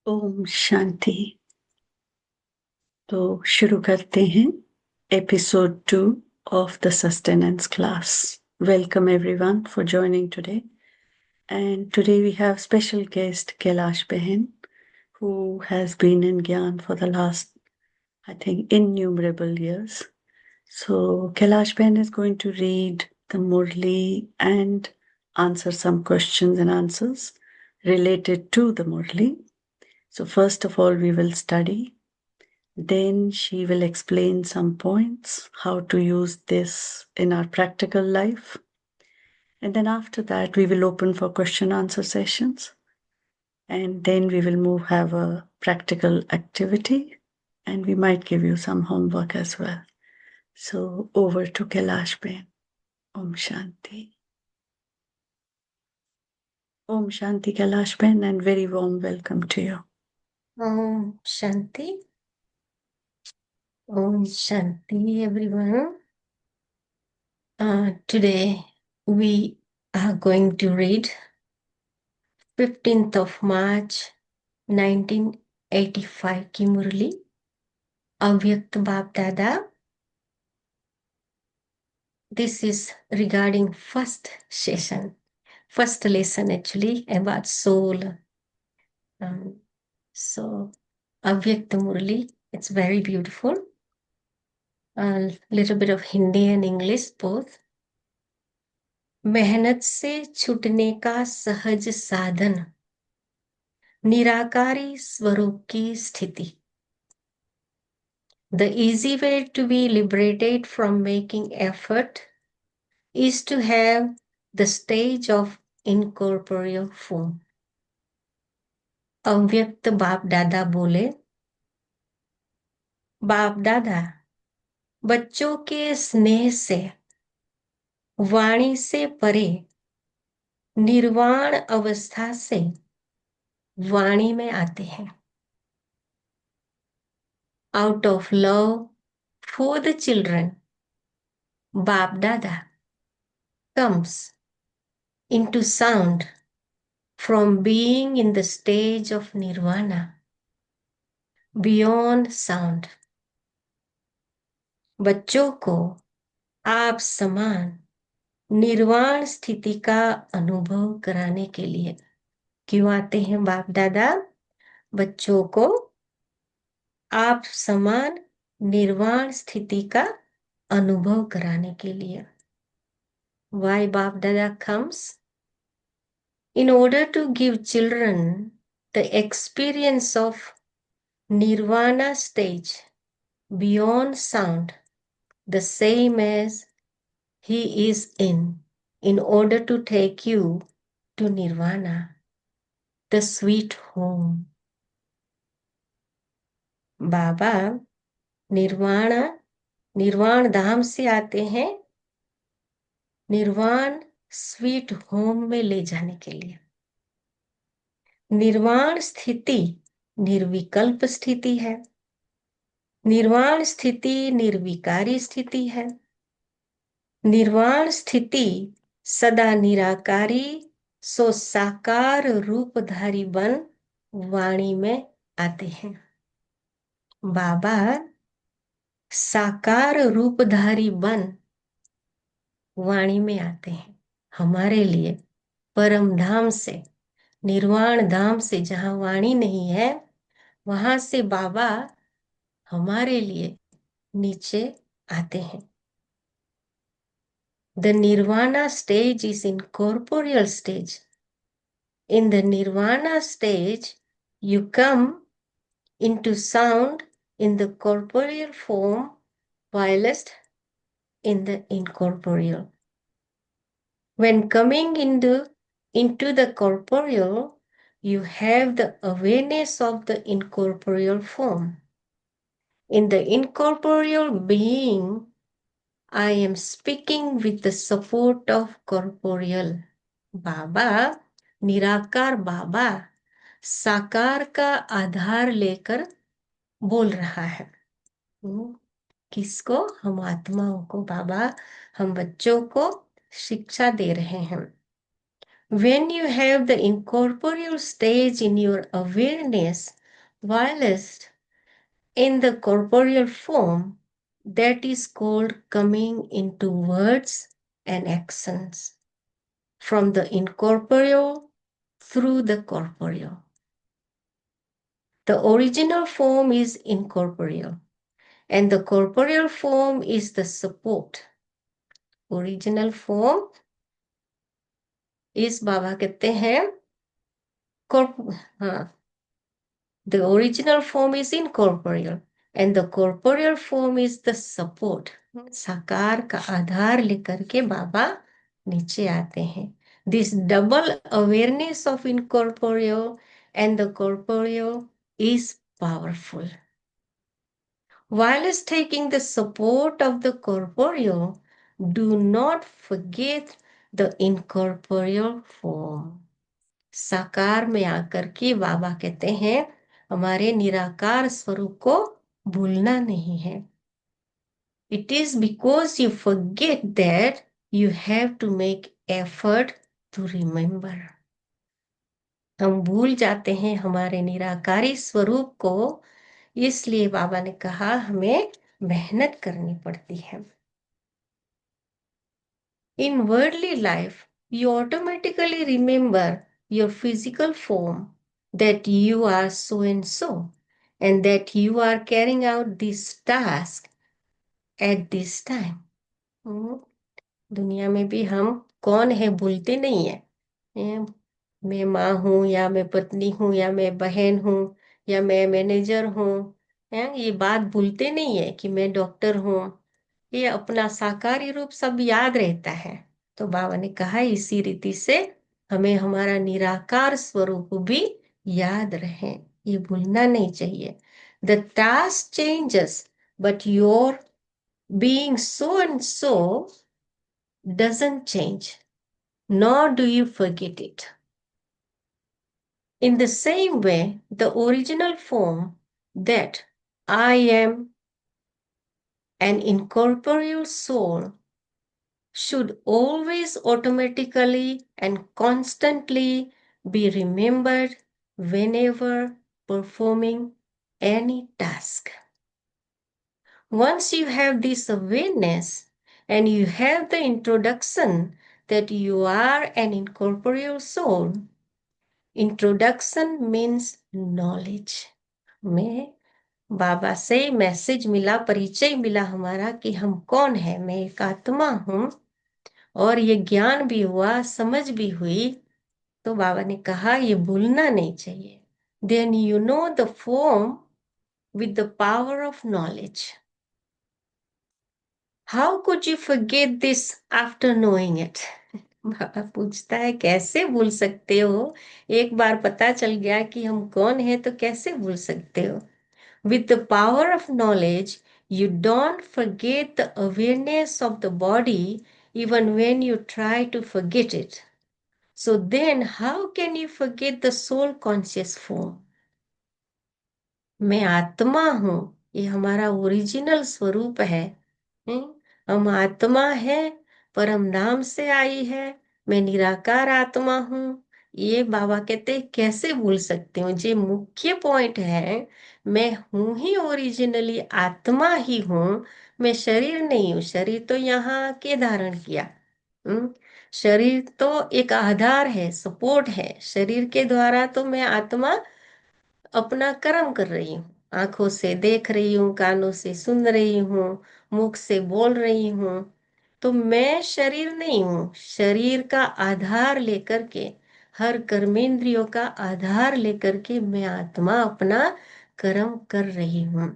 ओम शांति। तो शुरू करते हैं episode 2 of the sustenance class. Welcome everyone for joining today. And today we have special guest Kailash Behan, who has been in Gyan for the last, I think, innumerable years. So Kailash Behan is going to read the Murli and answer some questions and answers related to the Murli. So first of all, we will study. Then she will explain some points, how to use this in our practical life. And then after that, we will open for question answer sessions. And then we will have a practical activity. And we might give you some homework as well. So over to Kailash Ben. Om Shanti. Om Shanti Kailash Ben, and very warm welcome to you. Om Shanti. Om Shanti, everyone. Today we are going to read 15th of March 1985 की मुरली अव्यक्त बाप दादा. This is regarding first lesson actually about soul. So अव्यक्त मुरली, it's very beautiful. A little bit of Hindi and English both. मेहनत से छूटने का सहज साधन निराकारी स्वरूप की स्थिति. The easy way to be liberated from making effort is to have the stage of incorporeal form. अव्यक्त बाप दादा बोले, बाप दादा बच्चों के स्नेह से वाणी से परे निर्वाण अवस्था से वाणी में आते हैं. Out of love for the children, Bap Dada comes into sound from being in the stage of nirvana, beyond sound. बच्चों को आप समान निर्वाण स्थिति का अनुभव कराने के लिए क्यों आते हैं बाप दादा? बच्चों को आप समान निर्वाण स्थिति का अनुभव कराने के लिए. Why Bap Dada comes? In order to give children the experience of nirvana stage beyond sound, the same as he is in order to take you to nirvana, the sweet home. बाबा निर्वाण धाम से आते हैं निर्वाण sweet home में ले जाने के लिए. निर्वाण स्थिति निर्विकल्प स्थिति है. निर्वाण स्थिति निर्विकारी स्थिति है. निर्वाण स्थिति सदा निराकारी सो साकार रूपधारी बन वाणी में आते हैं. बाबा साकार रूपधारी बन वाणी में आते हैं हमारे लिए. परम धाम से निर्वाण धाम से जहां वाणी नहीं है वहां से बाबा हमारे लिए नीचे आते हैं. The nirvana stage is incorporeal stage. In the nirvana stage, you come into sound in the corporeal form, whilst in the incorporeal. When coming into the corporeal, you have the awareness of the incorporeal form. In the incorporeal being, I am speaking with the support of corporeal. बाबा निराकार बाबा साकार का आधार लेकर बोल रहा है. किसको? हम आत्माओं को. बाबा हम बच्चों को शिक्षा दे रहे हैं. When you have the incorporeal stage in your awareness, whilst in the corporeal form, that is called coming into words and actions from the incorporeal through the corporeal. The original form is incorporeal, and the corporeal form is the support. Original form is बाबा कहते हैं हाँ, the original form is incorporeal and the corporeal form is the support. साकार का आधार लेकर के बाबा नीचे आते हैं. This double awareness of incorporeal and the corporeal is powerful. Whilst taking the support of the corporeal, do not forget the incorporeal form. साकार में आकर के बाबा कहते हैं हमारे निराकार स्वरूप को भूलना नहीं है. It is because you forget that you have to make effort to remember. हम भूल जाते हैं हमारे निराकारी स्वरूप को, इसलिए बाबा ने कहा हमें मेहनत करनी पड़ती है. In worldly life, you automatically remember your physical form, that you are so and that you are carrying out this task at this time. दुनिया में भी हम कौन है भूलते नहीं है. मैं माँ हूँ या मैं पत्नी हूँ या मैं बहन हूँ या मैं मैनेजर हूँ. ये बात भूलते नहीं है कि मैं डॉक्टर हूँ. ये अपना साकारी रूप सब याद रहता है. तो बाबा ने कहा इसी रीति से हमें हमारा निराकार स्वरूप भी याद रहे, ये भूलना नहीं चाहिए. The task changes but your being so and so doesn't change, nor do you forget it. In the same way, the original form that I am an incorporeal soul should always automatically and constantly be remembered whenever performing any task. Once you have this awareness and you have the introduction that you are an incorporeal soul, introduction means knowledge. मैं बाबा से message मिला, परिचय मिला हमारा कि हम कौन है. मैं एक आत्मा हूं और ये ज्ञान भी हुआ, समझ भी हुई. तो बाबा ने कहा ये भूलना नहीं चाहिए. Then you know the form with the power of knowledge. How could you forget this after knowing it. बाबा पूछता है कैसे भूल सकते हो, एक बार पता चल गया कि हम कौन है तो कैसे भूल सकते हो. With the power of knowledge, you don't forget the awareness of the body even when you try to forget it. So then, how can you forget the soul conscious form? मैं आत्मा हूं, ये हमारा ओरिजिनल स्वरूप है. हम आत्मा है, परम धाम से आई है. मैं निराकार आत्मा हूं. ये बाबा कहते कैसे भूल सकते हो. जो मुख्य पॉइंट है, मैं हूं ही ओरिजिनली आत्मा ही हूं. मैं शरीर नहीं हूं. शरीर तो यहाँ के धारण किया. शरीर तो एक आधार है, सपोर्ट है. शरीर के द्वारा तो मैं आत्मा अपना कर्म कर रही हूँ. आंखों से देख रही हूँ, कानों से सुन रही हूँ, मुख से बोल रही हूँ. तो मैं शरीर नहीं हूँ. शरीर का आधार लेकर के, हर कर्मेंद्रियों का आधार लेकर के मैं आत्मा अपना कर्म कर रही हूँ.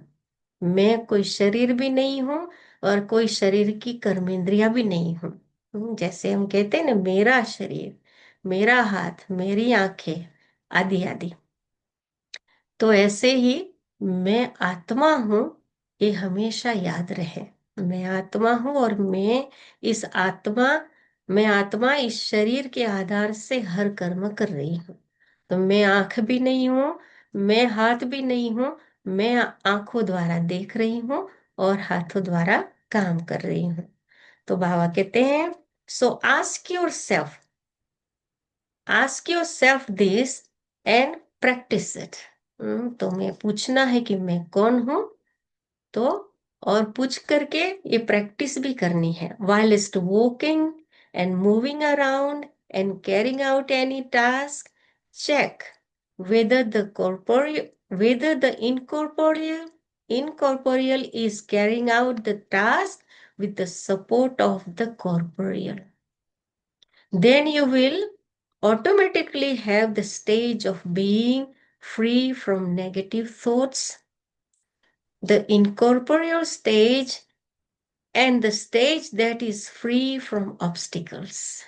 मैं कोई शरीर भी नहीं हूँ और कोई शरीर की कर्मेंद्रिया भी नहीं हूँ. जैसे हम कहते हैं ना, मेरा शरीर, मेरा हाथ, मेरी आंखें आदि आदि. तो ऐसे ही मैं आत्मा हूं, ये हमेशा याद रहे. मैं आत्मा हूं और मैं आत्मा इस शरीर के आधार से हर कर्म कर रही हूं. तो मैं आंख भी नहीं हूं, मैं हाथ भी नहीं हूं. मैं आंखों द्वारा देख रही हूं और हाथों द्वारा काम कर रही हूं. तो बाबा कहते हैं, सो ask your self, ask your self this and practice it. तुम्हें पूछना है कि मैं कौन हूं, तो और पूछ करके ये प्रैक्टिस भी करनी है। whilst walking and moving around and carrying out any task, check whether the incorporeal is carrying out the task with the support of the corporeal. Then you will automatically have the stage of being free from negative thoughts, the incorporeal stage, and the stage that is free from obstacles.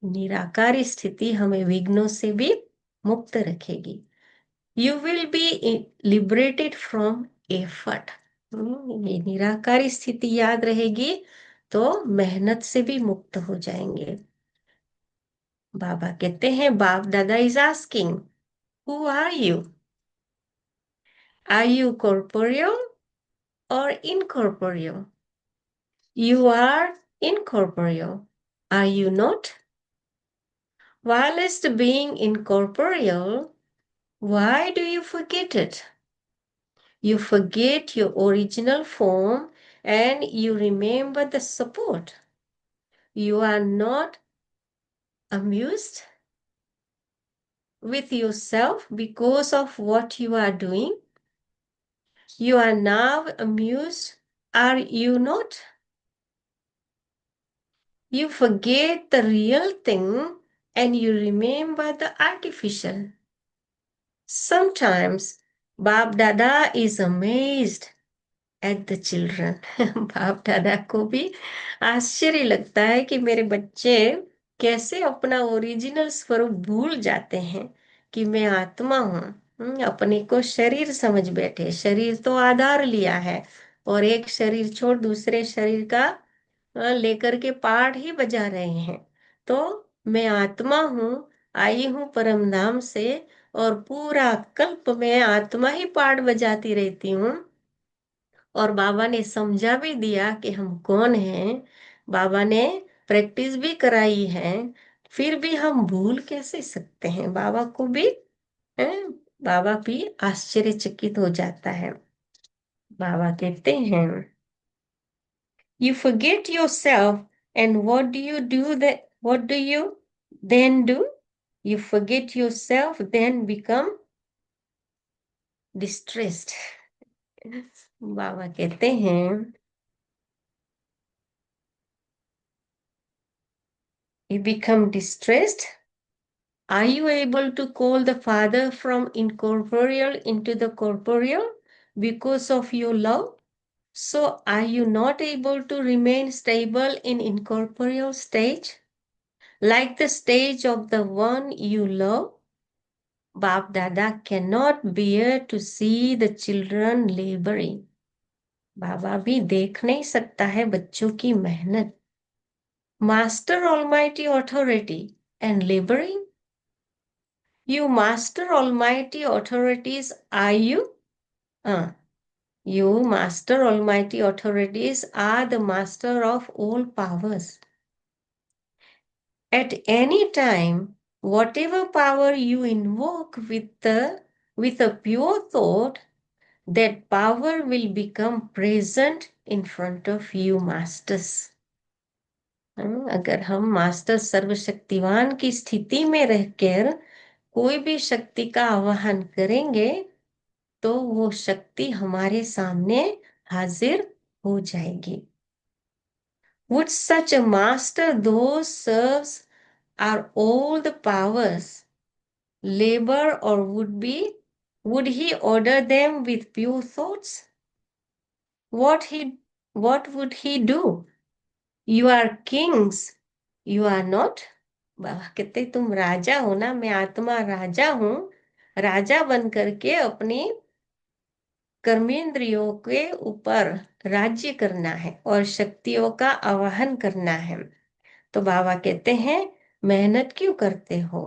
निराकारी स्थिति हमें विघ्नों से भी मुक्त रखेगी। You will be liberated from effort. ये निराकारी स्थिति याद रहेगी तो मेहनत से भी मुक्त हो जाएंगे। बाबा कहते हैं, Bap Dada is asking, who are you? Are you corporeal or incorporeal? You are incorporeal, are you not? Whilst being incorporeal, why do you forget it? You forget your original form and you remember the support. You are not amused with yourself because of what you are doing. You are now amused, are you not? You forget the real thing and you remember the artificial. Sometimes Bap Dada is amazed at the children. बाप दादा को भी आश्चर्य लगता है कि मेरे बच्चे कैसे अपना ओरिजिनल स्वरूप भूल जाते हैं कि मैं आत्मा हूँ। अपने को शरीर समझ बैठे, शरीर तो आधार लिया है और एक शरीर छोड़ दूसरे शरीर का लेकर के पाठ ही बजा रहे हैं। तो मैं आत्मा हूँ, आई हूँ परम धाम से और पूरा कल्प में आत्मा ही पाठ बजाती रहती हूँ। और बाबा ने समझा भी दिया कि हम कौन हैं, बाबा ने प्रैक्टिस भी कराई है, फिर भी हम भूल कैसे सकते हैं? बाबा को भी बाबा भी आश्चर्यचकित हो जाता है। बाबा कहते हैं, you forget yourself and what do you then do? You forget yourself then become distressed. बाबा कहते हैं, you become distressed. Are you able to call the Father from incorporeal into the corporeal because of your love? So are you not able to remain stable in incorporeal stage, like the stage of the one you love? Bap Dada cannot bear to see the children laboring. बाबा भी देख नहीं सकता है बच्चों की मेहनत। Master Almighty authority and laboring. You master almighty authorities, are you? You master almighty authorities are the master of all powers. At any time, whatever power you invoke with a pure thought, that power will become present in front of you, masters. अगर हम master सर्वशक्तिवान की स्थिति में रहकर कोई भी शक्ति का आवाहन करेंगे तो वो शक्ति हमारे सामने हाजिर हो जाएगी। Would such a master those serves are all the powers labor, or would he order them with pure thoughts? What would he do? You are kings, you are not. बाबा कहते तुम राजा हो ना, मैं आत्मा राजा हूं। राजा बन करके अपनी कर्मेंद्रियों के ऊपर राज्य करना है और शक्तियों का आवाहन करना है। तो बाबा कहते हैं, मेहनत क्यों करते हो?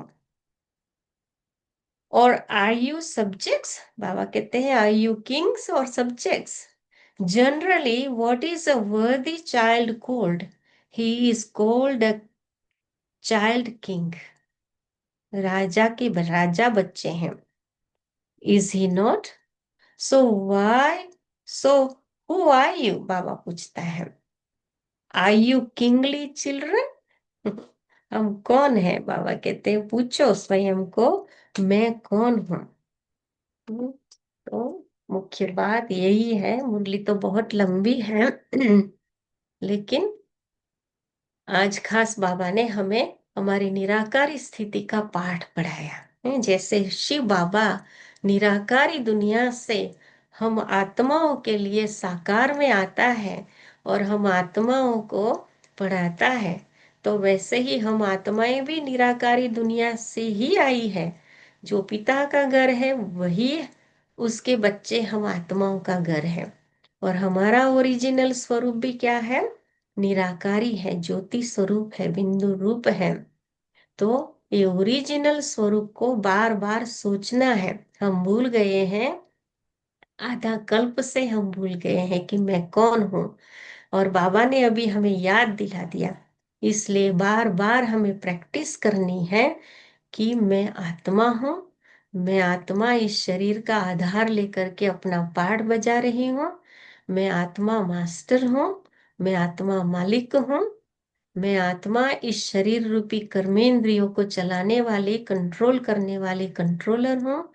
और आर यू सब्जेक्ट्स? बाबा कहते हैं, आर यू किंग्स और subjects? Generally what is a worthy child called? He is called a child king. राजा बच्चे हैं। Is he not? So why, so who are you, बाबा पूछता है। Are you kingly children? हम कौन है? बाबा कहते हैं पूछो स्वयं को, मैं कौन हूँ। तो मुख्य बात यही है। मुरली तो बहुत लंबी है लेकिन आज खास बाबा ने हमें हमारी निराकारी स्थिति का पाठ पढ़ाया है। जैसे शिव बाबा निराकारी दुनिया से हम आत्माओं के लिए साकार में आता है और हम आत्माओं को पढ़ाता है, तो वैसे ही हम आत्माएं भी निराकारी दुनिया से ही आई है। जो पिता का घर है वही उसके बच्चे हम आत्माओं का घर है। और हमारा ओरिजिनल स्वरूप भी क्या है? निराकारी है, ज्योति स्वरूप है, बिंदु रूप है। तो ये ओरिजिनल स्वरूप को बार बार सोचना है। हम भूल गए हैं, आधा कल्प से हम भूल गए हैं कि मैं कौन हूँ, और बाबा ने अभी हमें याद दिला दिया। इसलिए बार बार हमें प्रैक्टिस करनी है कि मैं आत्मा हूँ। मैं आत्मा इस शरीर का आधार लेकर के अपना पाठ बजा रही हूँ। मैं आत्मा मास्टर हूँ। मैं आत्मा मालिक हूँ। मैं आत्मा इस शरीर रूपी कर्मेंद्रियों को चलाने वाले, कंट्रोल करने वाले कंट्रोलर हूँ।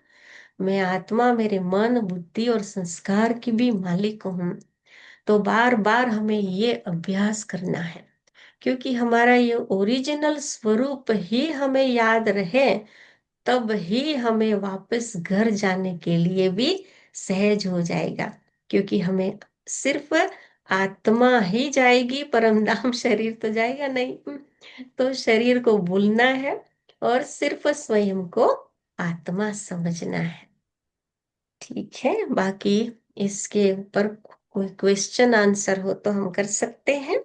मैं आत्मा मेरे मन, बुद्धि और संस्कार की भी मालिक हूँ। तो बार बार हमें ये अभ्यास करना है, क्योंकि हमारा ये ओरिजिनल स्वरूप ही हमें याद रहे, तब ही हमें वापस घर जाने के लिए भी सहज हो जाएगा। क्योंकि हमें सिर्फ आत्मा ही जाएगी, परम धाम शरीर तो जाएगा नहीं। तो शरीर को भूलना है और सिर्फ स्वयं को आत्मा समझना है। ठीक है, बाकी इसके ऊपर कोई क्वेश्चन आंसर हो तो हम कर सकते हैं।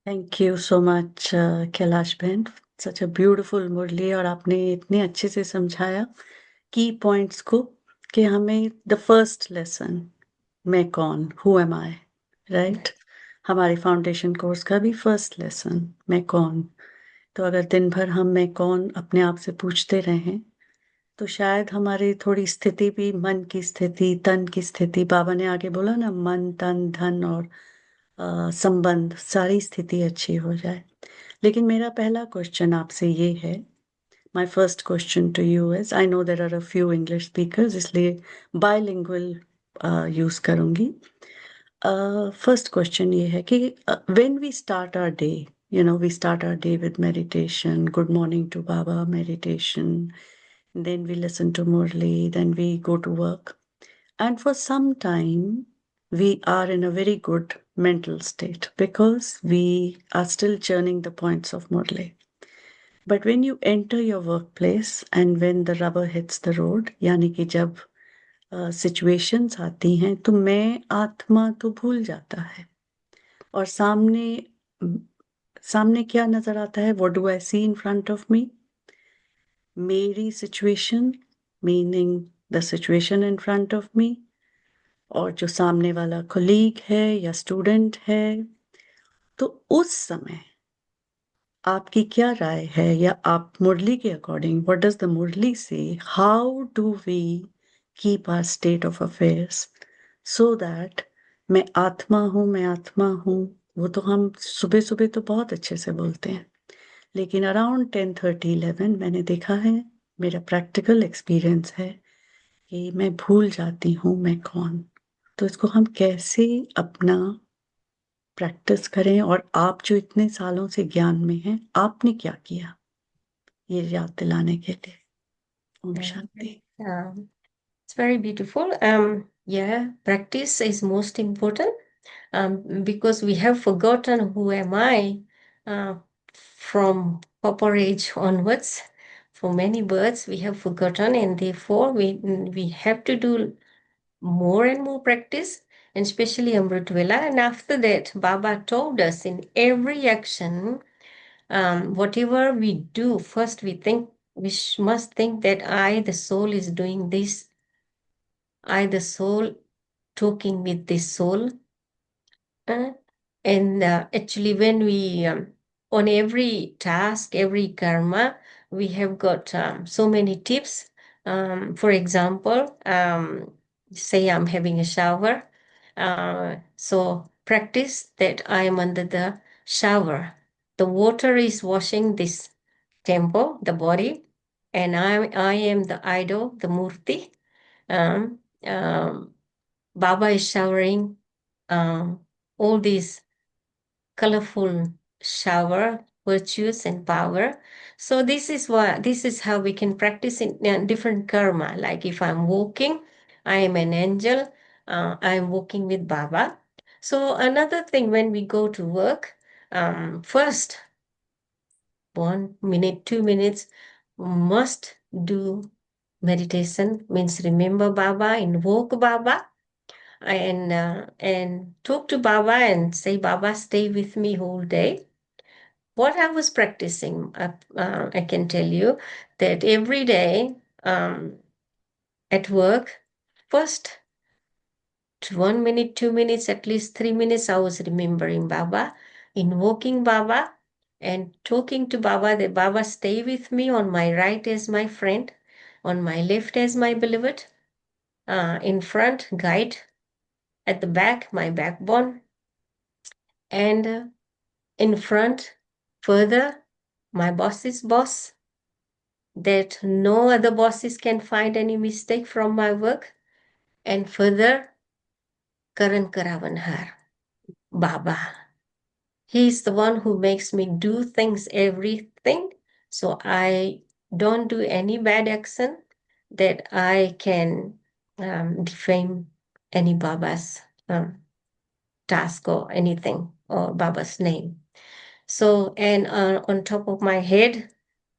Thank you so much Kailash बहन, सच अ ब्यूटीफुल मुरली। और आपने इतने अच्छे से समझाया की पॉइंट्स को कि हमें द फर्स्ट लेसन, मैं कौन, हु एम आई, राइट, हमारे फाउंडेशन कोर्स का भी फर्स्ट लेसन मैं कौन। तो अगर दिन भर हम मैं कौन अपने आप से पूछते रहें तो शायद हमारी थोड़ी स्थिति भी, मन की स्थिति, तन की स्थिति, बाबा ने आगे बोला ना, मन तन धन और संबंध, सारी स्थिति अच्छी हो जाए। लेकिन मेरा पहला क्वेश्चन आपसे ये है, my first question to you is, I know there are a few English speakers, इसलिए बायलिंगुअल यूज करूंगी। फर्स्ट क्वेश्चन ये है कि when we start our day, you know, we start our day with meditation, good morning to Baba, meditation, then we listen to Murli, then we go to work, and for some time we are in a very good mental state because we are still churning the points of Murli. But when you enter your workplace and when the rubber hits the road, यानी कि जब situations आती हैं तो मैं आत्मा तो भूल जाता है, और सामने क्या नजर आता है, what do I see in front of me, मेरी situation, meaning the situation in front of me, और जो सामने वाला कोलीग है या स्टूडेंट है। तो उस समय आपकी क्या राय है, या आप मुरली के according, what does the Murli say, how do we keep our state of affairs so that मैं आत्मा हूँ, मैं आत्मा हूँ, वो तो हम सुबह सुबह तो बहुत अच्छे से बोलते हैं, लेकिन अराउंड 10:30 11 मैंने देखा है, मेरा प्रैक्टिकल एक्सपीरियंस है कि मैं भूल जाती हूँ मैं कौन। तो इसको हम कैसे अपना प्रैक्टिस करें, और आप जो इतने सालों से ज्ञान में हैं, आपने क्या किया ये याद दिलाने के लिए? Om Shanti. It's very beautiful. Yeah, practice is most important. Because we have forgotten who am I from proper age onwards. For many births, we have forgotten, and therefore we have to do more and more practice, and especially Amrit Vela. And after that, Baba told us in every action, whatever we do, first must think that I, the soul, is doing this. I, the soul, talking with this soul. Uh, and actually, when we, on every task, every karma, we have got so many tips. For example, say I'm having a shower. So practice that I am under the shower. The water is washing this temple, the body, and I am the idol, the murti. Um, um, Baba is showering all these colorful shower virtues and power. So this is how we can practice in different karma. Like if I'm walking, I am an angel. I'm walking with Baba. So another thing, when we go to work, first 1 minute, 2 minutes, must do meditation. Means remember Baba, invoke Baba, and talk to Baba and say, Baba, stay with me whole day. What I was practicing, I can tell you that every day at work, first 1 minute, 2 minutes, at least 3 minutes, I was remembering Baba, invoking Baba, and talking to Baba that Baba, stay with me. On my right as my friend, on my left as my beloved, in front, guide, at the back, my backbone, and in front, further, my boss's boss, that no other bosses can find any mistake from my work. And further, Karan Karavanhar, Baba. He is the one who makes me do things, everything. So I don't do any bad action that I can defame any Baba's task or anything or Baba's name. So, and on top of my head,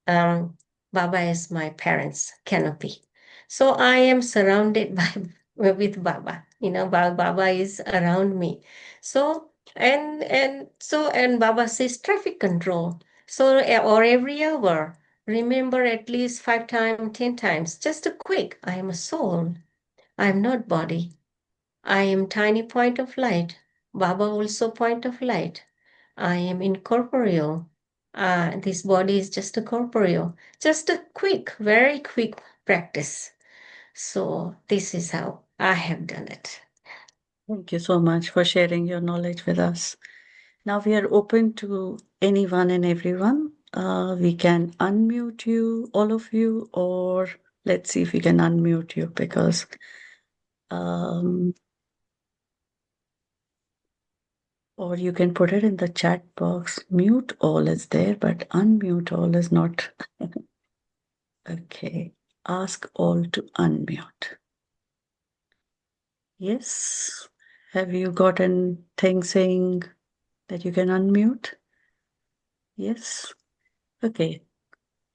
um, Baba is my parents' canopy. So I am surrounded by with Baba. You know, Baba is around me. So and Baba says traffic control. So or every hour, remember at least 5 times, 10 times. Just a quick. I am a soul. I am not body. I am tiny point of light. Baba also point of light. I am incorporeal. This body is just a corporeal. Just a quick, very quick practice. So this is how I have done it. Thank you so much for sharing your knowledge with us. Now we are open to anyone and everyone. We can unmute you, all of you, or let's see if we can unmute you, because or you can put it in the chat box. Mute all is there, but unmute all is not. Okay. Ask all to unmute. Yes. Have you gotten thing saying that you can unmute? Yes. Okay.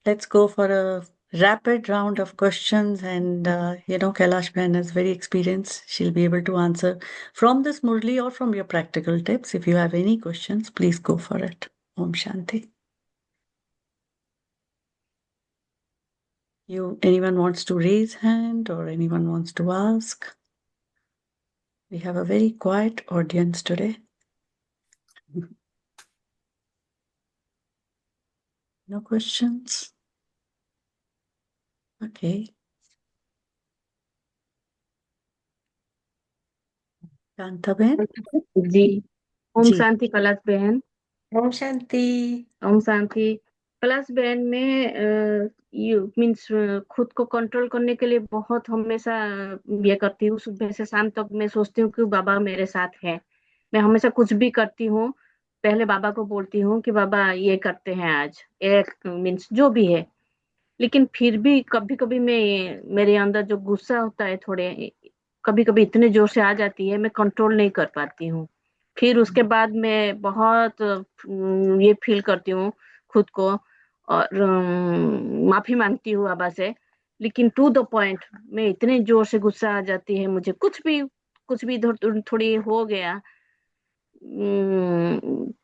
Let's go for a rapid round of questions. And, Kailash Behan is very experienced. She'll be able to answer from this Murli or from your practical tips. If you have any questions, please go for it. Om Shanti. Anyone wants to raise hand or anyone wants to ask? We have a very quiet audience today. No questions? Okay. Kantaben? जी ओम जी. शांति कलश बहन। Om Shanti. Om Shanti कलश बहन में you means खुद को control करने के लिए बहुत हमेशा ये करती हूँ। सुबह से शाम तक मैं सोचती हूँ कि बाबा मेरे साथ है। मैं हमेशा कुछ भी करती हूँ, पहले बाबा को बोलती हूँ कि बाबा ये करते हैं आज, एक मीन्स जो भी है। लेकिन फिर भी कभी कभी मैं मेरे अंदर जो गुस्सा होता है थोड़े कभी कभी इतने जोर से आ जाती है, मैं कंट्रोल नहीं कर पाती हूँ। फिर उसके बाद मैं बहुत ये फील करती हूँ खुद को और माफी मांगती हूँ बाबा से। लेकिन टू द पॉइंट मैं इतने जोर से गुस्सा आ जाती है मुझे, कुछ भी इधर थोड़ी हो गया,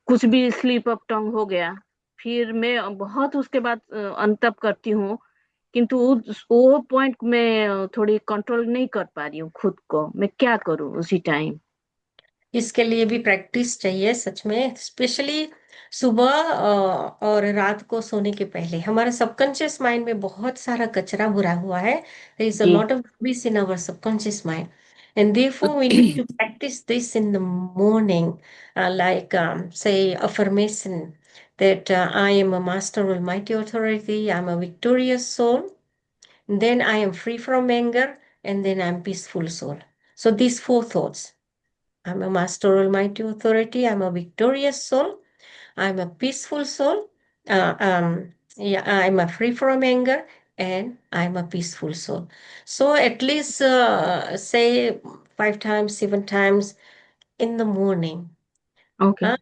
कुछ भी स्लिप अप टंग हो गया, फिर मैं बहुत उसके बाद अनतप करती हूँ। किंतु वो पॉइंट में थोड़ी कंट्रोल नहीं कर पा रही हूँ खुद को। मैं क्या करूँ उसी टाइम? इसके लिए भी प्रैक्टिस चाहिए सच में, स्पेशली सुबह और रात को सोने के पहले। हमारे सबकॉन्शियस माइंड में बहुत सारा कचरा भरा हुआ है। देयर इज अ जी। Lot of rubbish in our subconscious mind, and therefore we need to practice this in the morning, like say affirmation that I am a master almighty authority, I'm a victorious soul, then I am free from anger, and then I'm peaceful soul. So these four thoughts: I'm a master almighty authority, I'm a victorious soul, I'm a peaceful soul, yeah, I'm a free from anger, and I'm a peaceful soul. So at least say 5 times, 7 times in the morning. Okay. Huh?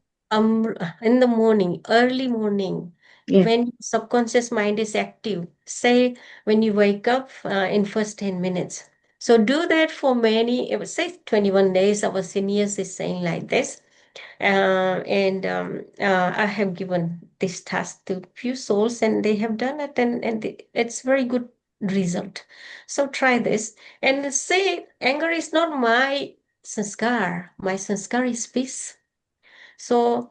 In the morning, early morning, yes. when subconscious mind is active, say when you wake up in first 10 minutes. So do that for many, say 21 days. Our seniors is saying like this. And I have given this task to few souls and they have done it, and it's very good result. So try this and say anger is not my sanskar. My sanskar is peace. So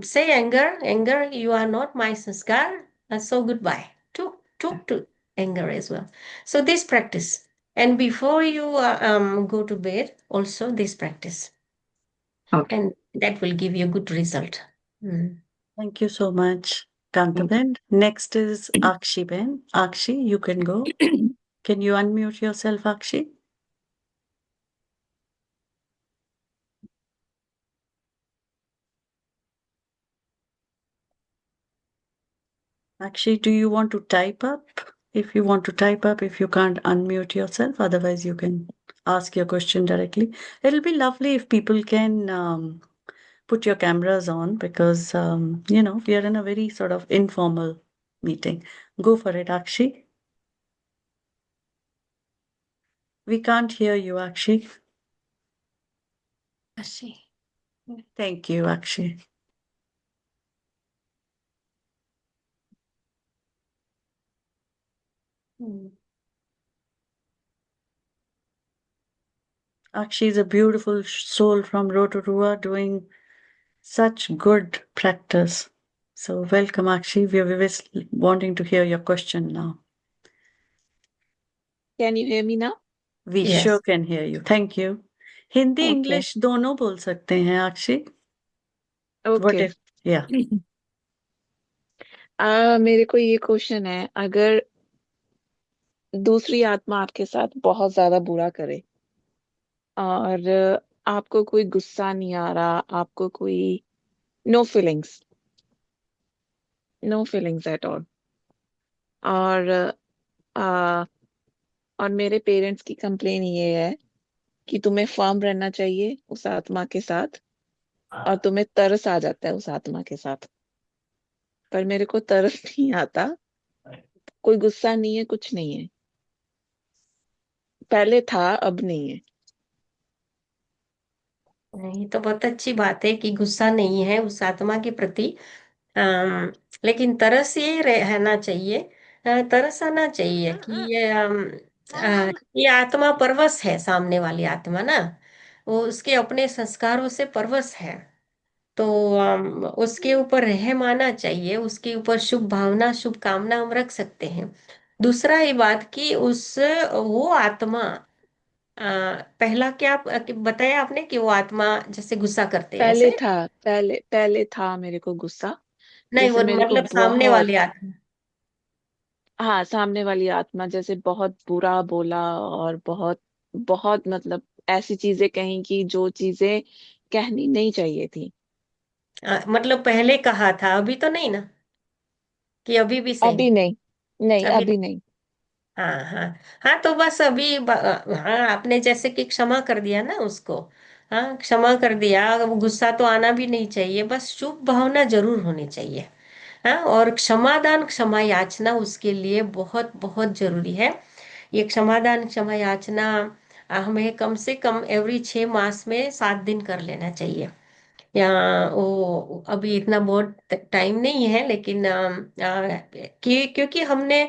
say anger, you are not my sanskar. So goodbye. To anger as well. So this practice. And before you go to bed, also this practice. Okay. And that will give you a good result. Mm. Thank you so much, Kantaben. Next is Akshi Ben. Akshi, you can go. Can you unmute yourself, Akshi? Akshi, do you want to type up? If you want to type up, if you can't unmute yourself, otherwise you can ask your question directly. It'll be lovely if people can put your cameras on because, we are in a very sort of informal meeting. Go for it, Akshi. We can't hear you, Akshi. Ashi. Thank you, Akshi. Mm. Akshi is a beautiful soul from Rotorua doing such good practice. So welcome, Akshi. We're just wanting to hear your question now. Can you hear me now? We Yes. sure can hear you. Thank you. Hindi Okay. English दोनों बोल सकते हैं Akshay. What Okay. if? Yeah. मेरे को ये question है, अगर दूसरी आत्मा आपके साथ बहुत ज्यादा बुरा करे और आपको कोई गुस्सा नहीं आ रहा, आपको कोई नो फीलिंग्स एट ऑल, और आ, और मेरे पेरेंट्स की कंप्लेन ये है कि तुम्हें फर्म रहना चाहिए उस आत्मा के साथ, और तुम्हें तरस आ जाता है उस आत्मा के साथ, पर मेरे को तरस नहीं आता, कोई गुस्सा नहीं है, कुछ नहीं है, पहले था अब नहीं है। नहीं तो बहुत अच्छी बात है कि गुस्सा नहीं है उस आत्मा के प्रति। अम, लेकिन तरस ये रहना चाहिए, तरस आना चाहिए कि ये आत्मा परवश है, सामने वाली आत्मा ना, वो उसके अपने संस्कारों से परवश है। तो उसके ऊपर रहम आना चाहिए, उसके ऊपर शुभ भावना शुभ कामना हम रख सकते हैं। दूसरा ये बात कि उस वो आत्मा पहला क्या बताया आपने कि वो आत्मा जैसे गुस्सा करते हैं पहले ऐसे? था, पहले था मेरे को गुस्सा, नहीं, वो जैसे मेरे को मतलब सामने बहुत, वाली आत्मा। हाँ, सामने वाली आत्मा जैसे बहुत बुरा बोला, और बहुत बहुत मतलब ऐसी चीजें कहीं कि जो चीजें कहनी नहीं चाहिए थी। मतलब पहले कहा था, अभी तो नहीं ना? कि अभी भी सेम? अभी नहीं, नहीं अभी अभी नहीं। हाँ हाँ। हाँ तो बस अभी हाँ, आपने जैसे कि क्षमा कर दिया ना उसको। हाँ, क्षमा कर दिया, अब गुस्सा तो आना भी नहीं चाहिए, बस शुभ भावना जरूर होनी चाहिए। हाँ, और क्षमादान क्षमा याचना उसके लिए बहुत बहुत जरूरी है। ये क्षमादान क्षमा याचना हमें कम से कम एवरी 6 मास में 7 दिन कर लेना चाहिए। या वो अभी इतना बहुत टाइम नहीं है, लेकिन क्योंकि हमने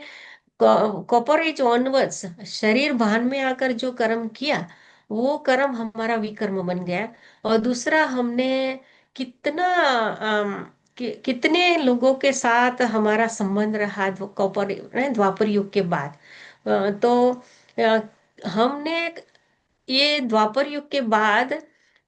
कॉपर एज ऑनवर्ड्स शरीर भान में आकर जो कर्म किया, वो कर्म हमारा विकर्म बन गया। और दूसरा, हमने कितना कितने लोगों के साथ हमारा संबंध रहा द्वापर युग के बाद। तो हमने ये द्वापर युग के बाद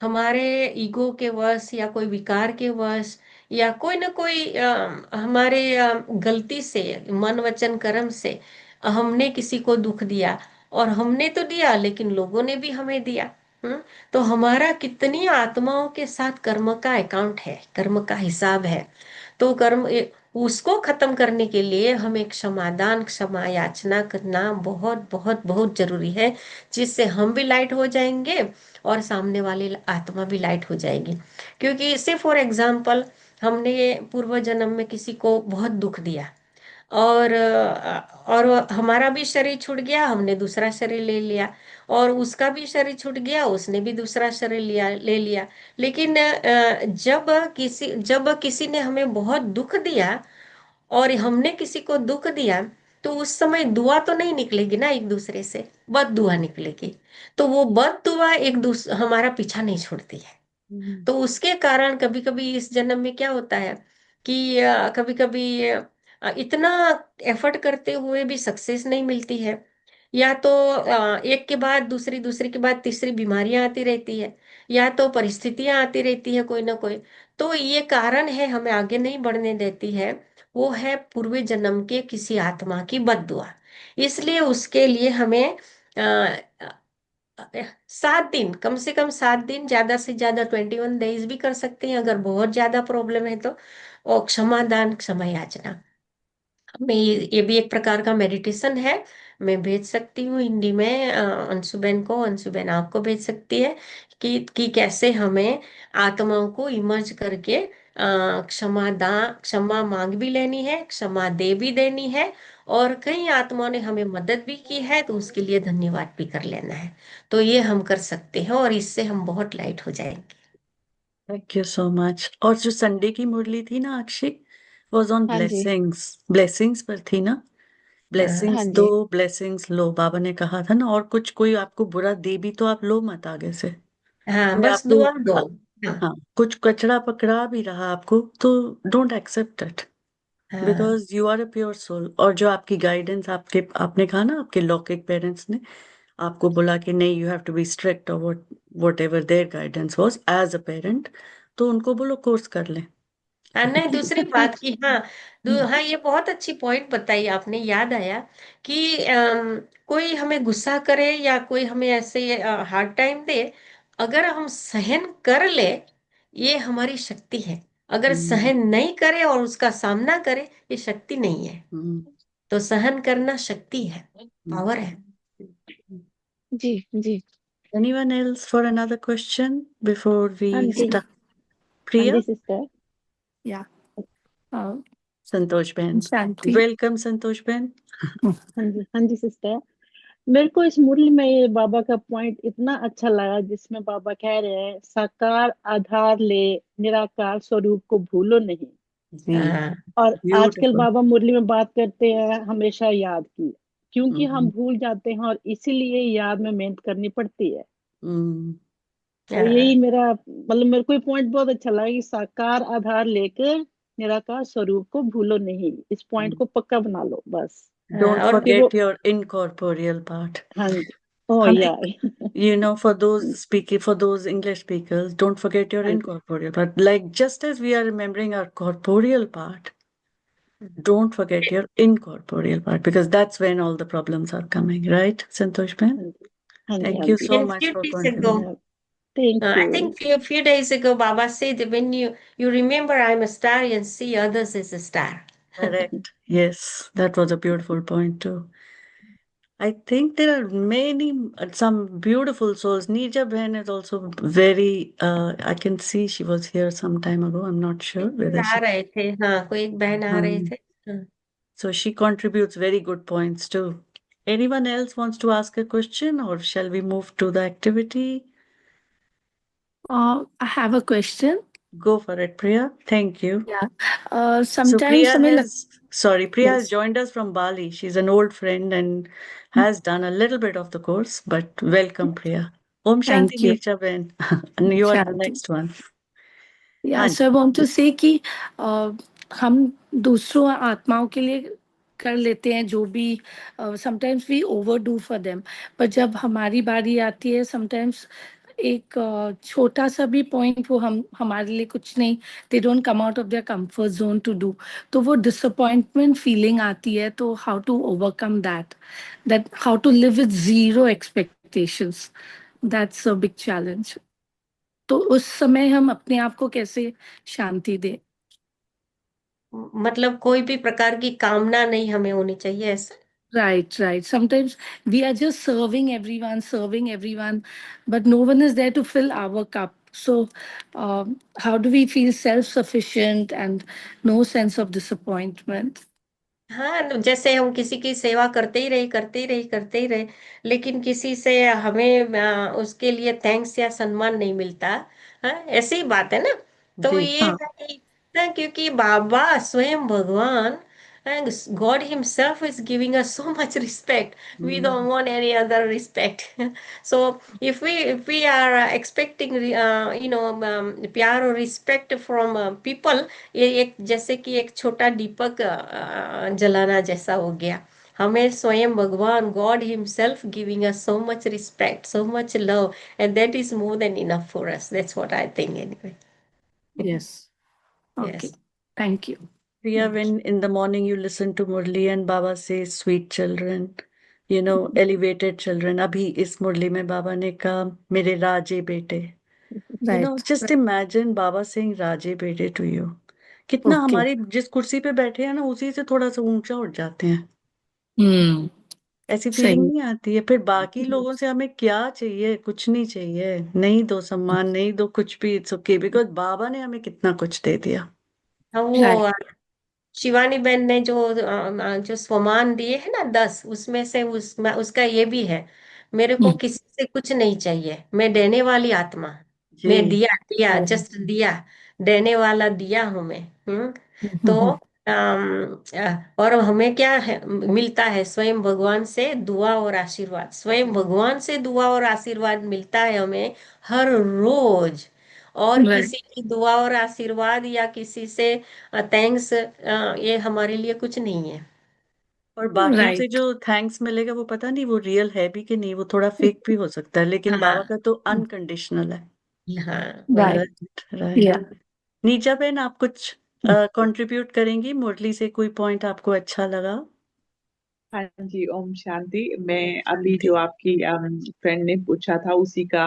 हमारे ईगो के वश या कोई विकार के वश या कोई ना कोई हमारे गलती से, मन वचन कर्म से हमने किसी को दुख दिया। और हमने तो दिया, लेकिन लोगों ने भी हमें दिया। तो हमारा कितनी आत्माओं के साथ कर्म का अकाउंट है, कर्म का हिसाब है। तो उसको खत्म करने के लिए हमें क्षमादान, क्षमा याचना करना बहुत बहुत बहुत जरूरी है, जिससे हम भी लाइट हो जाएंगे और सामने वाली आत्मा भी लाइट हो जाएगी। क्योंकि से फॉर एग्जाम्पल, हमने पूर्व जन्म में किसी को बहुत दुख दिया, और हमारा भी शरीर छूट गया, हमने दूसरा शरीर ले लिया। और उसका भी शरीर छूट गया, उसने भी दूसरा शरीर ले लिया। लेकिन जब किसी ने हमें बहुत दुख दिया और हमने किसी को दुख दिया, तो उस समय दुआ तो नहीं निकलेगी ना एक दूसरे से, बद दुआ निकलेगी। तो वो बद दुआ हमारा पीछा नहीं छोड़ती है। तो उसके कारण कभी कभी इस जन्म में क्या होता है कि कभी कभी इतना एफर्ट करते हुए भी सक्सेस नहीं मिलती है। या तो एक के बाद दूसरी, दूसरी के बाद तीसरी बीमारियां आती रहती है, या तो परिस्थितियां आती रहती है कोई ना कोई। तो ये कारण है हमें आगे नहीं बढ़ने देती है, वो है पूर्व जन्म के किसी आत्मा की बद्दुआ। इसलिए उसके लिए हमें 7 दिन, कम से कम 7 दिन, ज्यादा से ज्यादा 21 डेज भी कर सकते हैं अगर बहुत ज्यादा प्रॉब्लम है तो। और क्षमादान, क्षमा याचना में ये भी एक प्रकार का मेडिटेशन है। मैं भेज सकती हूँ हिंदी में अंशुबेन को, अंशुबेन आपको भेज सकती है कि कैसे हमें आत्माओं को इमर्ज करके क्षमा मांग भी लेनी है, क्षमा दे भी देनी है। और कई आत्माओं ने हमें मदद भी की है, तो उसके लिए धन्यवाद भी कर लेना है। तो ये हम कर सकते हैं, और इससे हम बहुत लाइट हो जाएंगे। Thank you so much. और जो संडे की मुरली थी ना अक्षय, वॉज ऑन हाँ जी। ब्लेसिंग्स, ब्लेसिंग्स पर थी ना। हाँ ब्लेसिंग्स हाँ दो, जी। ब्लेसिंग्स लो, बाबा ने कहा था ना। और कुछ कोई आपको बुरा दे भी तो आप लो मत आगे से। हाँ, कोई बस आपको दुआ दो। हाँ हाँ, कुछ कचरा पकड़ा भी रहा आपको, तो डोंट एक्सेप्ट इट, हाँ because you are a pure soul. और जो आपकी गाइडेंस, आपने कहा ना, आपके लौकिक पेरेंट्स ने आपको बोला कि नहीं, you have to be strict, और whatever there guidance was as a parent, तो उनको बोलो कोर्स कर लें। नहीं, दूसरी बात की, हाँ, हाँ, ये बहुत अच्छी पॉइंट बताई आपने, याद आया कि कोई हमें गुस्सा करे या कोई हमें ऐसे हार्ड टाइम दे, अगर हम सहन कर ले, ये हमारी शक्ति है। अगर हम्म, सहन नहीं करे और उसका सामना करे, ये शक्ति नहीं है। हम्म, तो सहन करना शक्ति है, पावर है। हम्म। जी जी। Anyone else for another question before we हाँ जी, start? हाँ Priya? जी सिस्टर। Yeah. Uh, संतोष बहन, Shanti. वेलकम संतोष बहन। हाँ जी सिस्टर। मेरे को इस मुरली में ये बाबा का पॉइंट इतना अच्छा लगा, जिसमें बाबा कह रहे हैं साकार आधार ले, निराकार स्वरूप को भूलो नहीं। जी, हाँ और आजकल ब्यूटीफुल। बाबा मुरली में बात करते हैं हमेशा याद की, क्योंकि हम हम्म, भूल जाते हैं और इसीलिए याद में मेहनत करनी पड़ती है। हम्म, तो यही हाँ मेरा मतलब, मेरे को ये पॉइंट बहुत अच्छा लगा कि साकार आधार लेकर निराकार स्वरूप को भूलो नहीं। इस पॉइंट को पक्का बना लो बस। Don't और क्योंकि वो, forget your incorporeal part. हाँ जी, ओ हम या for those for those English speakers, don't forget your हाँ जी, incorporeal part. Like just as we are remembering our corporeal part, don't forget your incorporeal part, because that's when all the problems are coming, right, Santosh Ben? हाँ जी, हाँ जी, Thank हाँ you ji. so फिर much few for days ago, contributing. Thank I you. think few days ago, Baba said, when you remember I'm a star and see others as a star. Correct. Yes, that was a beautiful point too. I think there are some beautiful souls. Nija Behan is also very, I can see she was here some time ago. I'm not sure whether आ she, रहे थे, हाँ, कोई एक बहन आ रहे um, थे। हाँ। so she contributes very good points too. Anyone else wants to ask a question, or shall we move to the activity? I have a question. Go for it, Priya. Thank you. Yeah. So Sometimes Priya has yes. joined us from Bali. She's an old friend and has done a little bit of the course, but welcome, Priya. Om Shanti, Thank you. Neecha Ben. And you are the Shanti. next one. Yeah, हाँ so I want to say कि हम दूसरों आत्माओं के लिए कर लेते हैं जो भी sometimes we overdo for them, पर जब हमारी बारी आती है समटाइम्स एक छोटा सा भी पॉइंट वो हम हमारे लिए कुछ नहीं, they don't come out of their comfort zone to do, तो वो डिसअपॉइंटमेंट फीलिंग आती है. तो how to overcome that how to live with zero expectations, that's a big challenge. तो उस समय हम अपने आप को कैसे शांति दें. मतलब कोई भी प्रकार की कामना नहीं हमें होनी चाहिए, ऐसा. Right, right. Sometimes we are just serving everyone, but no one is there to fill our cup. So, how do we feel self-sufficient and no sense of disappointment? हाँ, जैसे हम किसी की सेवा करते ही रहे, लेकिन किसी से हमें उसके लिए थैंक्स या सम्मान नहीं मिलता. हाँ, ऐसी ही बात है ना. तो जी ये हाँ, है कि ना, क्योंकि बाबा स्वयं भगवान, God himself is giving us so much respect. We don't want any other respect. So if we are expecting प्यार और respect from people, ये एक जैसे कि एक छोटा दीपक जलाना जैसा हो गया. हमें स्वयं भगवान God himself giving us so much respect, so much love, and that is more than enough for us. That's what I think anyway. yes. Okay. Yes. Thank you. Priya, when in the morning you listen to Murli and Baba says sweet children, elevated children. अभी इस मुरली में बाबा ने कहा मेरे राजे बेटे. Right. Just imagine Baba saying राजे बेटे to you. कितना Okay. हमारी जिस कुर्सी पे बैठे हैं ना उसी से थोड़ा सा ऊंचा उठ जाते हैं. Hmm. ऐसी फीलिंग सही. नहीं आती है. फिर बाकी लोगों से हमें क्या चाहिए? कुछ नहीं चाहिए. नहीं दो सम्मान, नहीं दो कुछ भी, इट्स ओके, बिकॉज बाबा ने हमें कितना कुछ दे दिया. हाँ, Right. वो शिवानी बहन ने जो स्वमान दिए है ना 10, उसमें से उसका ये भी है. मेरे को Hmm. किसी से कुछ नहीं चाहिए, मैं देने वाली आत्मा. मैं जी. दिया दिया जस्ट दिया, देने वाला दिया हूं मैं. तो और हमें क्या है मिलता है? स्वयं भगवान से दुआ और आशीर्वाद. स्वयं भगवान से दुआ और आशीर्वाद मिलता है हमें हर रोज. और Right. किसी की दुआ और आशीर्वाद या किसी से थैंक्स, ये हमारे लिए कुछ नहीं है. और बाकियों से Right. जो थैंक्स मिलेगा वो पता नहीं वो रियल है भी कि नहीं, वो थोड़ा फेक भी हो सकता है, लेकिन बाबा हाँ, का तो अनकंडीशनल है. हाँ, वही. Right. Right, right. Yeah. नीचा बहन, आप कुछ कंट्रीब्यूट करेंगी? मुरली से कोई पॉइंट आपको अच्छा लगा? हाँ जी, ओम शांति. मैं अभी शांति. जो आपकी फ्रेंड ने पूछा था उसी का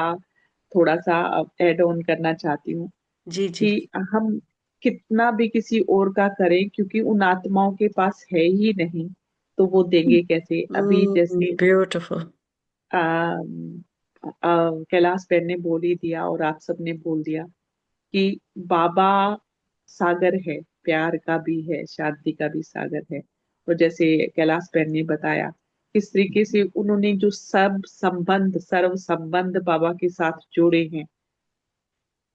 थोड़ा सा ऐड ऑन करना चाहती हूँ जी जी. कि हम कितना भी किसी और का करें, क्योंकि उन आत्माओं के पास है ही नहीं तो वो देंगे कैसे. अभी जैसे ब्यूटिफुल. कैलाश बहन ने बोल ही दिया और आप सब ने बोल दिया कि बाबा सागर है, प्यार का भी है, शांति का भी सागर है. और जैसे कैलाश बहन ने बताया किस तरीके से उन्होंने जो सर्व संबंध बाबा के साथ जोड़े हैं.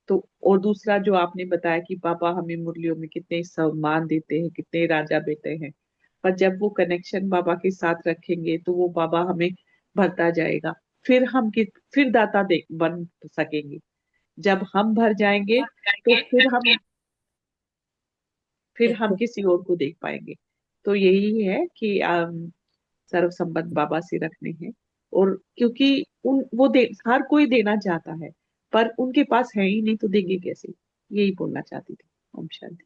तो और दूसरा जो आपने बताया कि बाबा हमें मुरलियों में कितने सम्मान देते हैं, कितने राजा बेटे हैं, पर जब वो कनेक्शन बाबा के साथ रखेंगे तो वो बाबा हमें भरता जाएगा. फिर दाता दे बन सकेंगे. जब हम भर जाएंगे तो फिर हम किसी और को देख पाएंगे. तो यही है कि सर्व संबंध बाबा से रखने हैं. और क्योंकि हर कोई देना चाहता है पर उनके पास है ही नहीं तो देंगे कैसे. यही बोलना चाहती थी. ओम शांति.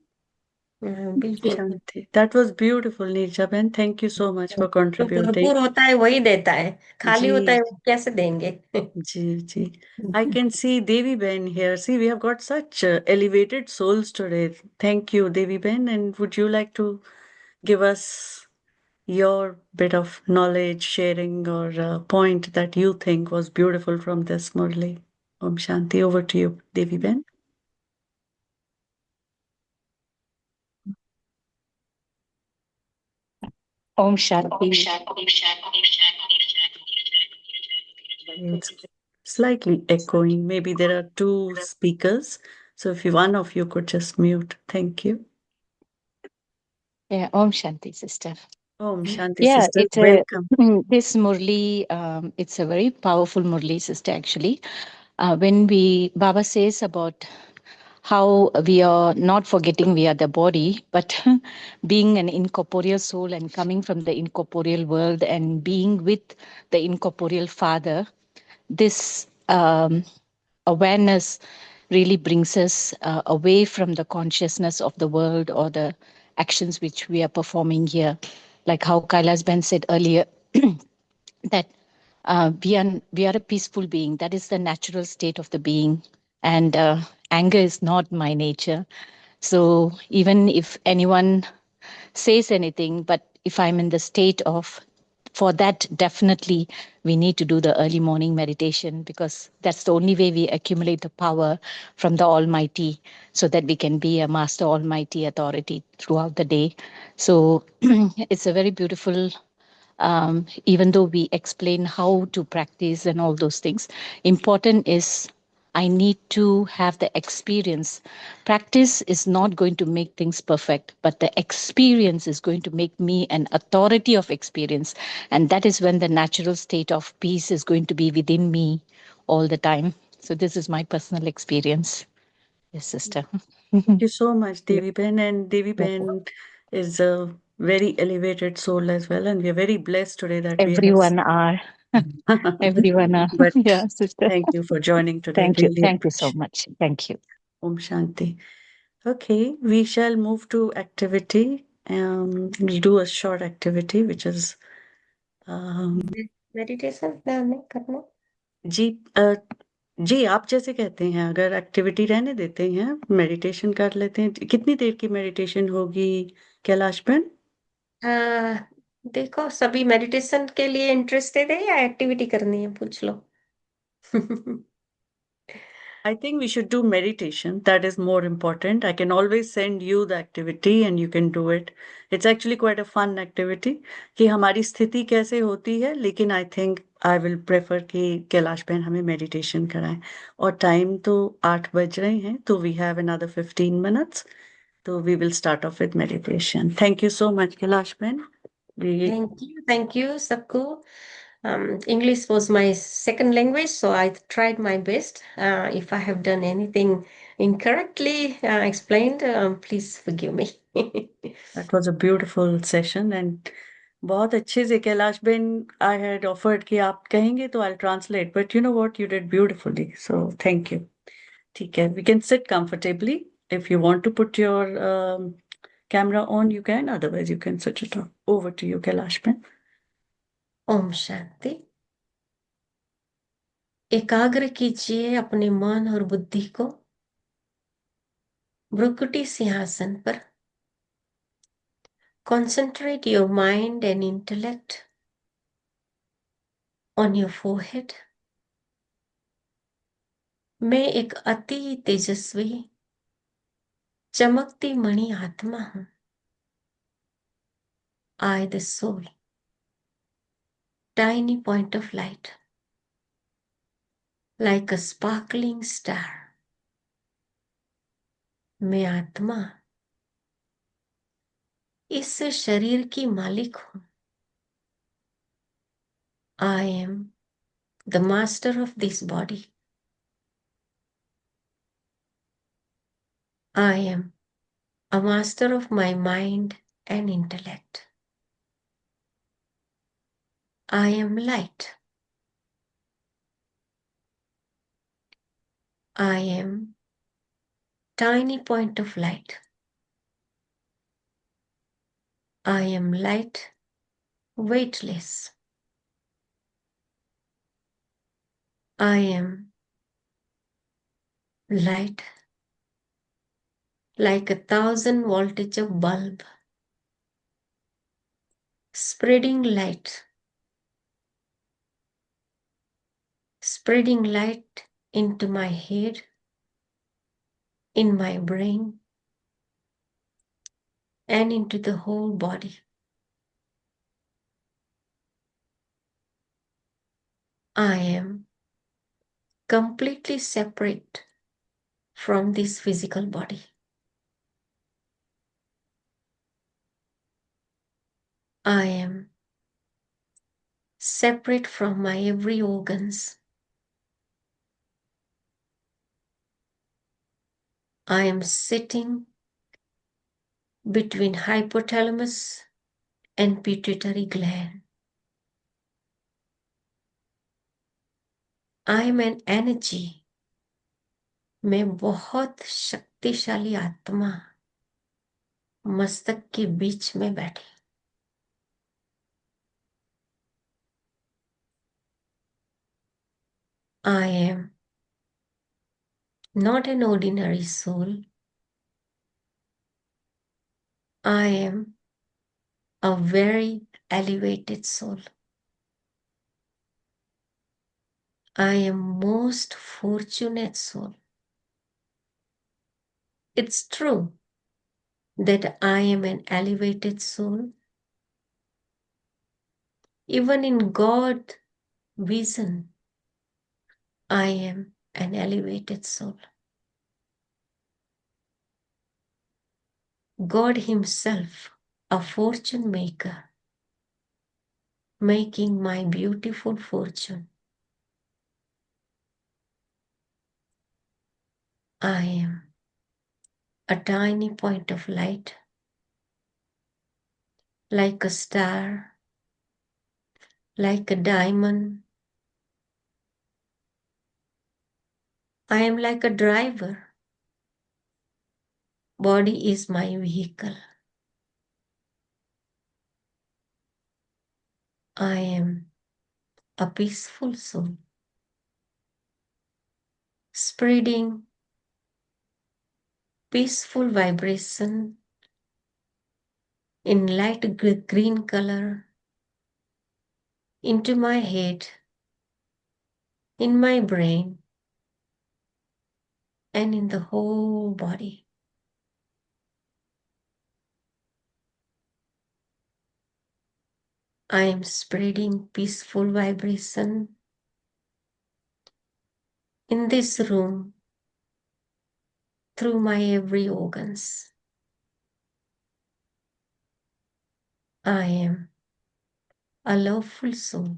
बिल्कुल. शांति. दैट वाज ब्यूटीफुल नीचा बहन. Thank you so much for जो कंट्रीब्यूटिंग. भरपूर होता है वही देता है, खाली होता जी है वो कैसे देंगे? जी जी. I can see Devi Ben here. See, we have got such elevated souls today. Thank you, Devi Ben. And would you like to give us your bit of knowledge sharing or point that you think was beautiful from this Murli? Om Shanti. Over to you, Devi Ben. Om Shanti. It's slightly echoing. Maybe there are two speakers. So if one of you could just mute. Thank you. Yeah, Om Shanti, sister. Om Shanti, Yeah, sister. it's a Welcome. this Murli. It's a very powerful Murli, sister. Actually, when Baba says about how we are not forgetting we are the body, but being an incorporeal soul and coming from the incorporeal world and being with the incorporeal Father, this awareness really brings us away from the consciousness of the world or the actions which we are performing here. Like how Kailas Ben said earlier, that we are a peaceful being. That is the natural state of the being, and anger is not my nature. So even if anyone says anything, but if I'm in the state of, for that, definitely we need to do the early morning meditation, because that's the only way we accumulate the power from the Almighty, so that we can be a master Almighty authority throughout the day. So it's a very beautiful, even though we explain how to practice and all those things, important is I need to have the experience. Practice is not going to make things perfect, but the experience is going to make me an authority of experience. And that is when the natural state of peace is going to be within me all the time. So this is my personal experience. Yes, sister. Thank you so much, Yeah. Devi Ben. And Devi Ben is a very elevated soul as well. And we are very blessed today that we have. Everyone are. Everyone are. But Yeah, sister. thank you for joining today. Thank you. Really Thank you so appreciate. much. Thank you. Om Shanti. Okay, we shall move to activity. We'll do a short activity, which is meditation नहीं करना। जी जी आप जैसे कहते हैं, अगर activity रहने देते हैं, मेडिटेशन कर लेते हैं। कितनी देर की मेडिटेशन होगी कैलाश बहन? देखो, सभी मेडिटेशन के लिए इंटरेस्टेड है या एक्टिविटी करनी है, पूछ लो। I think we should do meditation. That is more important. I can always send you the activity and you can do it. It's actually quite a fun activity कि हमारी स्थिति कैसे होती है, लेकिन I think I will prefer कि कैलाश बहन हमें meditation कराएं। और टाइम तो 8 बज रहे हैं, तो we have another 15 minutes. So we will start off with meditation. Thank you so much, Kailash Ben. Thank you, सबको। English was my second language, so I tried my best. If I have done anything incorrectly explained, please forgive me. That was a beautiful session and बहुत अच्छे से Kailash Ben I had offered कि आप कहेंगे तो I'll translate, but you know what, you did beautifully, so thank you. ठीक है, we can sit comfortably. If you want to put your camera on, you can. Otherwise, you can switch it off. Over to you, Kailash Ben. Om Shanti. एकाग्र कीजिए अपने मन और बुद्धि को भ्रुकुटी सिंहासन पर। Concentrate your mind and intellect on your forehead. मैं एक अति तेजस्वी चमकती मणि आत्मा हूं। I, the soul, tiny point of light, like a sparkling star. मैं आत्मा इस शरीर की मालिक हूं। I am the master of this body. I am a master of my mind and intellect. I am light. I am tiny point of light. I am light, weightless. I am light like 1,000 voltage of bulb, spreading light into my head, in my brain, and into the whole body. I am completely separate from this physical body. I am separate from my every organs. I am sitting between hypothalamus and pituitary gland. I am an energy. मैं बहुत शक्तिशाली आत्मा मस्तक के बीच में बैठी. I am not an ordinary soul. I am a very elevated soul. I am most fortunate soul. It's true that I am an elevated soul. Even in God's vision, I am an elevated soul. God Himself, a fortune maker, making my beautiful fortune. I am a tiny point of light, like a star, like a diamond. I am like a driver. Body is my vehicle. I am a peaceful soul, spreading peaceful vibration in light green color into my head, in my brain, and in the whole body. I am spreading peaceful vibration in this room through my every organs. I am a loveful soul,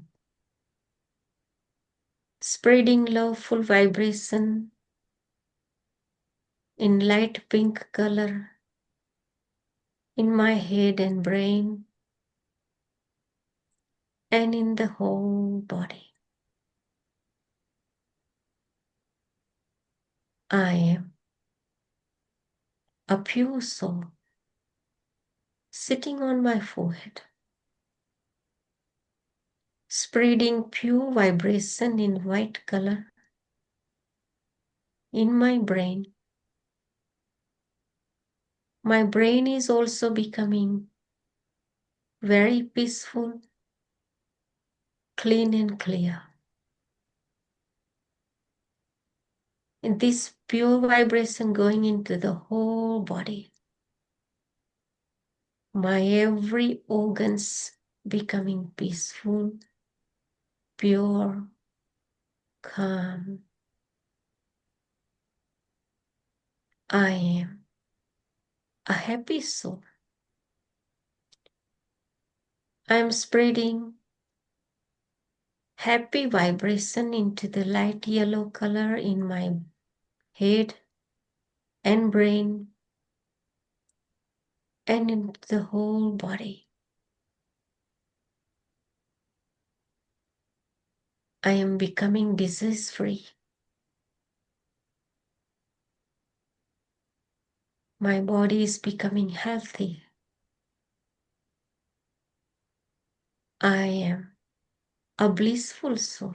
spreading loveful vibration in light pink color in my head and brain and in the whole body. I am a pure soul sitting on my forehead, spreading pure vibration in white color in my brain. My brain is also becoming very peaceful, clean and clear. And this pure vibration going into the whole body. My every organs becoming peaceful, pure, calm. I am a happy soul. I am spreading happy vibration into the light yellow color in my head and brain and into the whole body. I am becoming disease free. My body is becoming healthy. I am a blissful soul.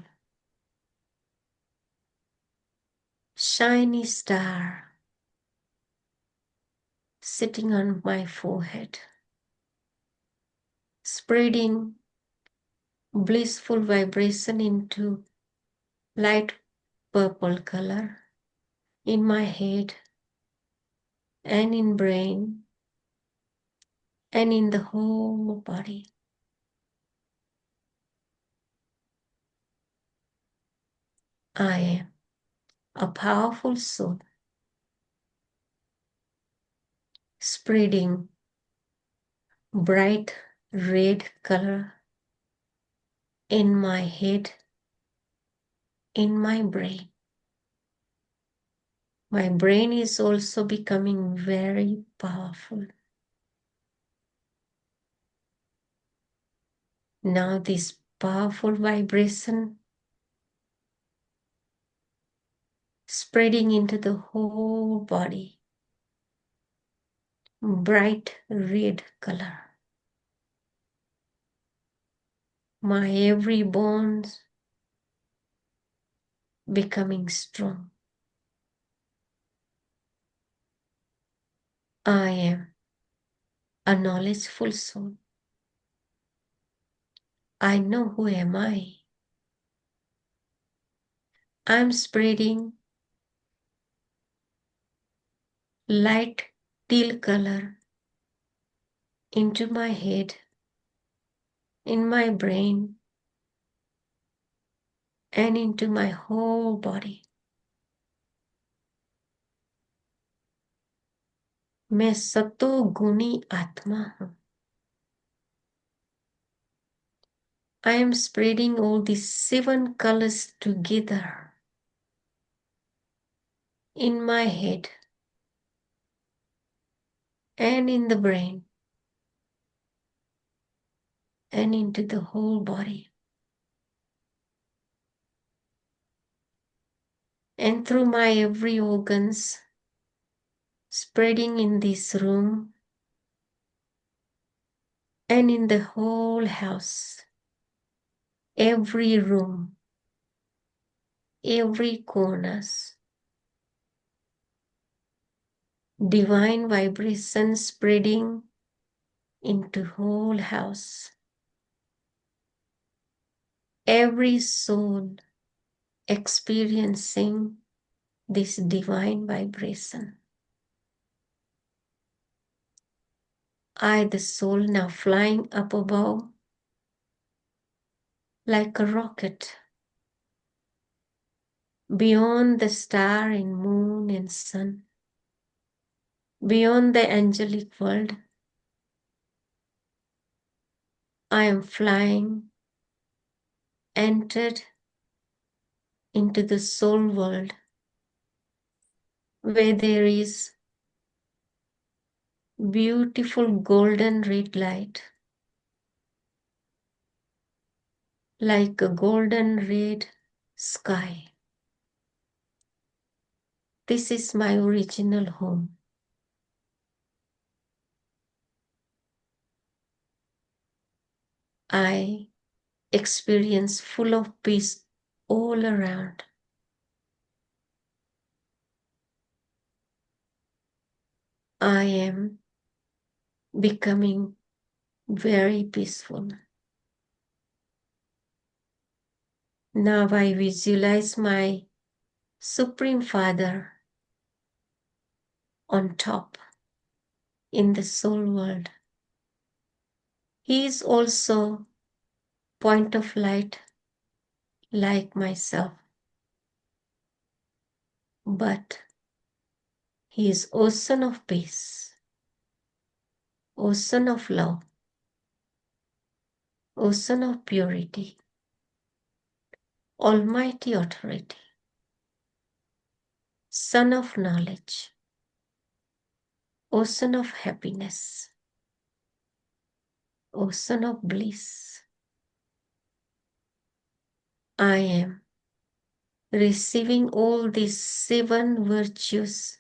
Shiny star sitting on my forehead, spreading blissful vibration into light purple color in my head and in brain and in the whole body. I am a powerful soul, spreading bright red color in my head, in my brain. My brain is also becoming very powerful. Now this powerful vibration spreading into the whole body, bright red color. My every bones becoming strong. I am a knowledgeful soul. I know who am I. I'm spreading light teal color into my head, in my brain, and into my whole body. मैं सतो गुणी आत्मा हूँ. I am spreading all these 7 colors together in my head and in the brain and into the whole body. And through my every organs, spreading in this room and in the whole house, every room, every corners, divine vibration spreading into whole house. Every soul experiencing this divine vibration. I, the soul, now flying up above like a rocket, beyond the star and moon and sun, beyond the angelic world. I am flying, entered into the soul world, where there is beautiful golden red light, like a golden red sky. This is my original home. I experience full of peace all around. I am becoming very peaceful. Now I visualize my Supreme Father on top in the soul world. He is also point of light like myself, but he is ocean of peace, ocean of love, ocean of purity, almighty authority, sun of knowledge, ocean of happiness, ocean of bliss. I am receiving all these 7 virtues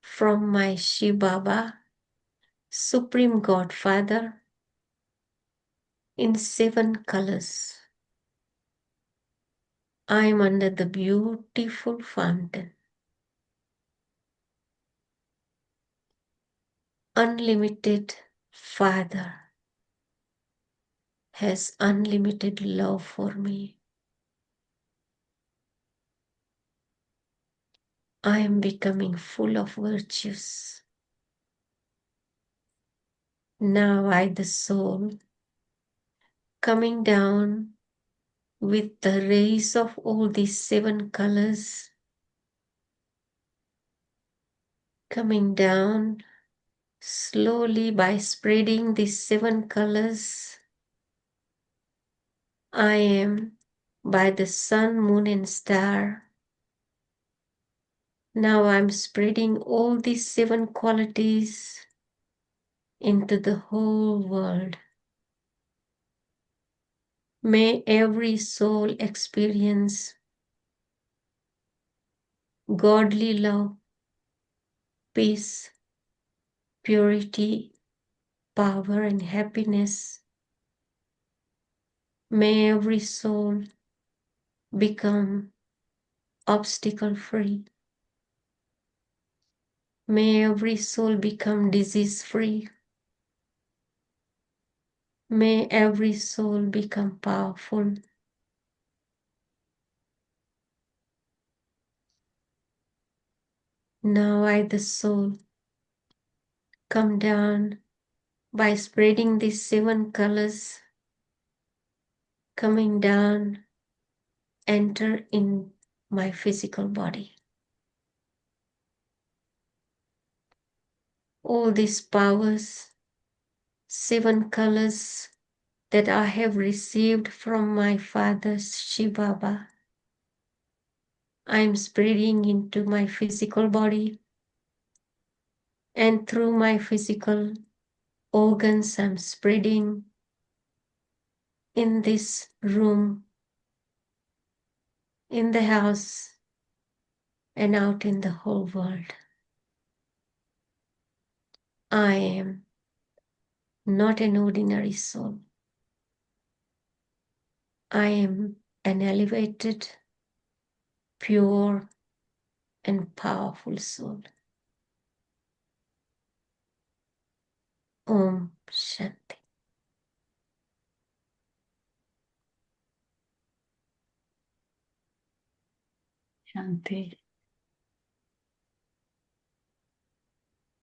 from my Shiv Baba, Supreme Godfather, in 7 colors. I am under the beautiful fountain. Unlimited Father has unlimited love for me. I am becoming full of virtues. Now I, the soul, coming down with the rays of all these 7 colors, coming down, Slowly, by spreading these 7 colors, I am by the sun, moon, and star. Now I'm spreading all these 7 qualities into the whole world. May every soul experience godly love, peace, purity, power, and happiness. May every soul become obstacle free. May every soul become disease free. May every soul become powerful. Now I, the soul, come down by spreading these 7 colors, coming down, enter in my physical body. All these powers, 7 colors that I have received from my father Shiv Baba, I am spreading into my physical body, and through my physical organs I'm spreading in this room, in the house, and out in the whole world. I am not an ordinary soul. I am an elevated, pure, and powerful soul. Om Shanti. Shanti.